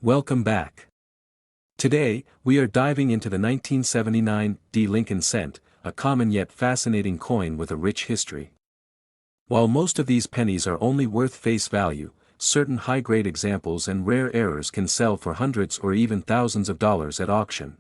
Welcome back. Today, we are diving into the 1979 D. Lincoln cent, a common yet fascinating coin with a rich history. While most of these pennies are only worth face value, certain high-grade examples and rare errors can sell for hundreds or even thousands of dollars at auction.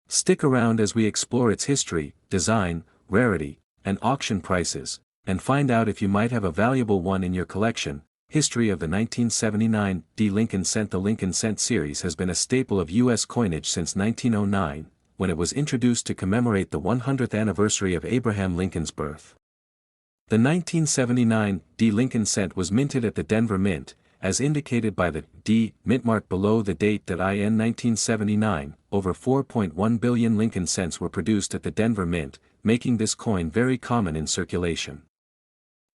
Stick around as we explore its history, design, rarity, and auction prices, and find out if you might have a valuable one in your collection. History of the 1979 D. Lincoln cent. The Lincoln cent series has been a staple of U.S. coinage since 1909, when it was introduced to commemorate the 100th anniversary of Abraham Lincoln's birth. The 1979 D. Lincoln cent was minted at the Denver Mint, as indicated by the D. mint mark below the date that in 1979, over 4.1 billion Lincoln cents were produced at the Denver Mint, making this coin very common in circulation.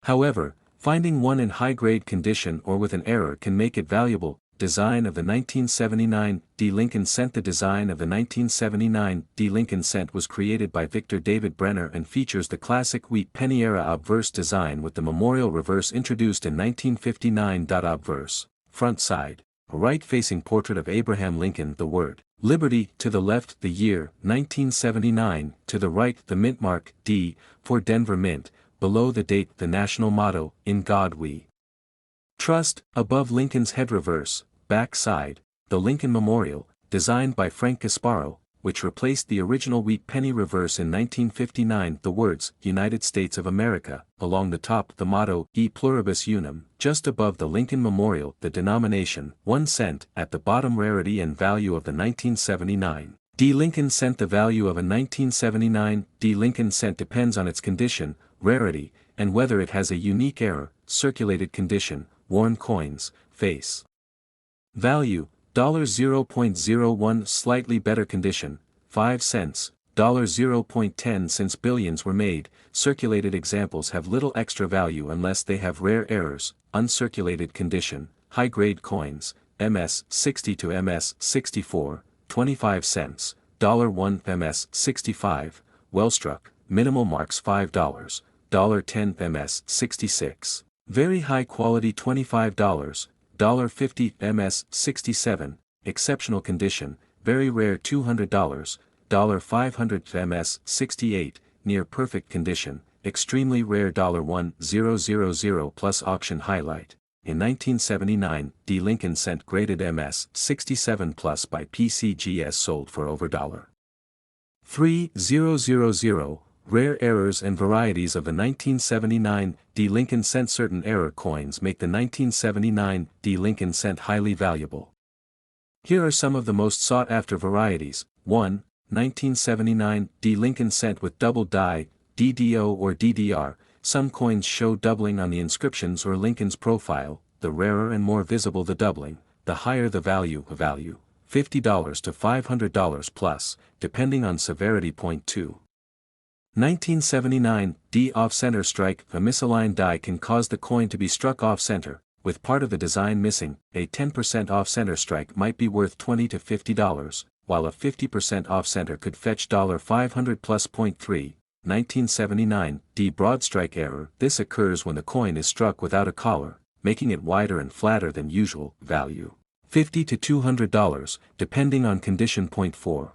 However, finding one in high-grade condition or with an error can make it valuable. Design of the 1979 D. Lincoln cent. The design of the 1979 D. Lincoln cent was created by Victor David Brenner and features the classic wheat penny-era obverse design with the memorial reverse introduced in 1959. Obverse, front side, a right-facing portrait of Abraham Lincoln. The word Liberty to the left, the year 1979, to the right the mint mark D for Denver Mint, below the date the national motto, In God We Trust, above Lincoln's head reverse, back side, the Lincoln Memorial, designed by Frank Gasparo, which replaced the original wheat penny reverse in 1959. The words, United States of America, along the top the motto, E Pluribus Unum, just above the Lincoln Memorial the denomination, 1 cent, at the bottom. Rarity and value of the 1979 D. Lincoln cent. The value of a 1979 D. Lincoln cent depends on its condition, rarity, and whether it has a unique error, circulated condition, worn coins, face value, $0.01 slightly better condition, 5 cents, $0.10 since billions were made. Circulated examples have little extra value unless they have rare errors. Uncirculated condition, high-grade coins, MS 60 to MS 64, 25 cents, $1 MS 65, well-struck, minimal marks $5, $10 MS 66. Very high quality $25, $50 MS 67, exceptional condition, very rare $200, $500 MS 68, near perfect condition, extremely rare $1,000 plus auction highlight. In 1979, D. Lincoln cent graded MS 67 plus by PCGS sold for over $3,000. Rare errors and varieties of the 1979 D. Lincoln cent. Certain error coins make the 1979 D. Lincoln cent highly valuable. Here are some of the most sought-after varieties. 1. 1979 D. Lincoln cent with double die, DDO or DDR. Some coins show doubling on the inscriptions or Lincoln's profile. The rarer and more visible the doubling, the higher the value, $50 to $500 plus, depending on severity. 2. 1979 D. Off-center strike. A misaligned die can cause the coin to be struck off-center, with part of the design missing. A 10% off-center strike might be worth $20 to $50, while a 50% off-center could fetch $500 plus. 3. 1979 D. Broad strike error. This occurs when the coin is struck without a collar, making it wider and flatter than usual. Value, $50 to $200, depending on condition. 4.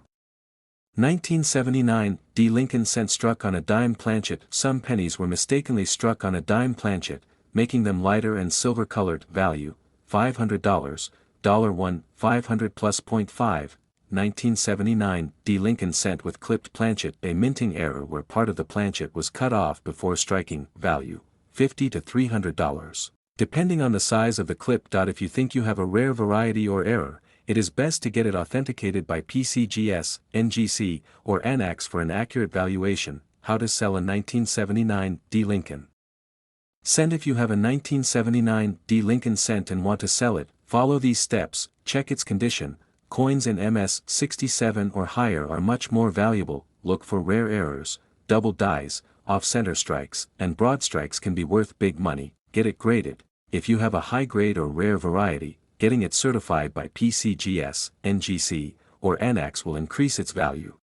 1979 D. Lincoln cent struck on a dime planchet. Some pennies were mistakenly struck on a dime planchet, making them lighter and silver-colored. Value, $500, $1, 500 plus. 5. 1979 D. Lincoln cent with clipped planchet. A minting error where part of the planchet was cut off before striking. Value, $50 to $300, depending on the size of the clip. If you think you have a rare variety or error, it is best to get it authenticated by PCGS, NGC, or ANAX for an accurate valuation. How to sell a 1979 D. Lincoln cent. If you have a 1979 D. Lincoln cent and want to sell it, follow these steps. Check its condition. Coins in MS 67 or higher are much more valuable. Look for rare errors, double dies, off-center strikes, and broad strikes can be worth big money. Get it graded. If you have a high-grade or rare variety, getting it certified by PCGS, NGC, or ANAX will increase its value.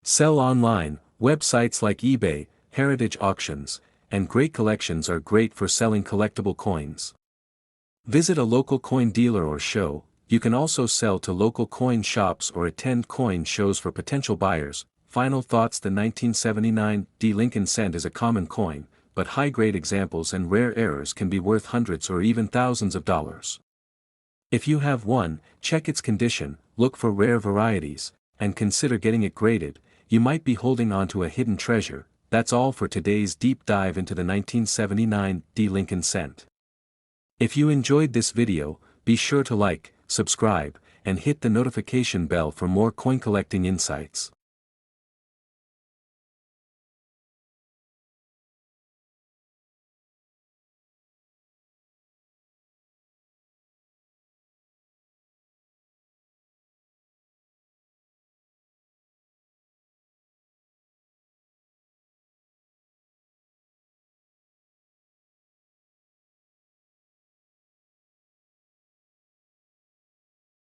Sell online. Websites like eBay, Heritage Auctions, and Great Collections are great for selling collectible coins. Visit a local coin dealer or show. You can also sell to local coin shops or attend coin shows for potential buyers. Final thoughts: the 1979 D Lincoln cent is a common coin, but high-grade examples and rare errors can be worth hundreds or even thousands of dollars. If you have one, check its condition, look for rare varieties, and consider getting it graded. You might be holding on to a hidden treasure. That's all for today's deep dive into the 1979 D Lincoln cent. If you enjoyed this video, be sure to like, subscribe, and hit the notification bell for more coin collecting insights.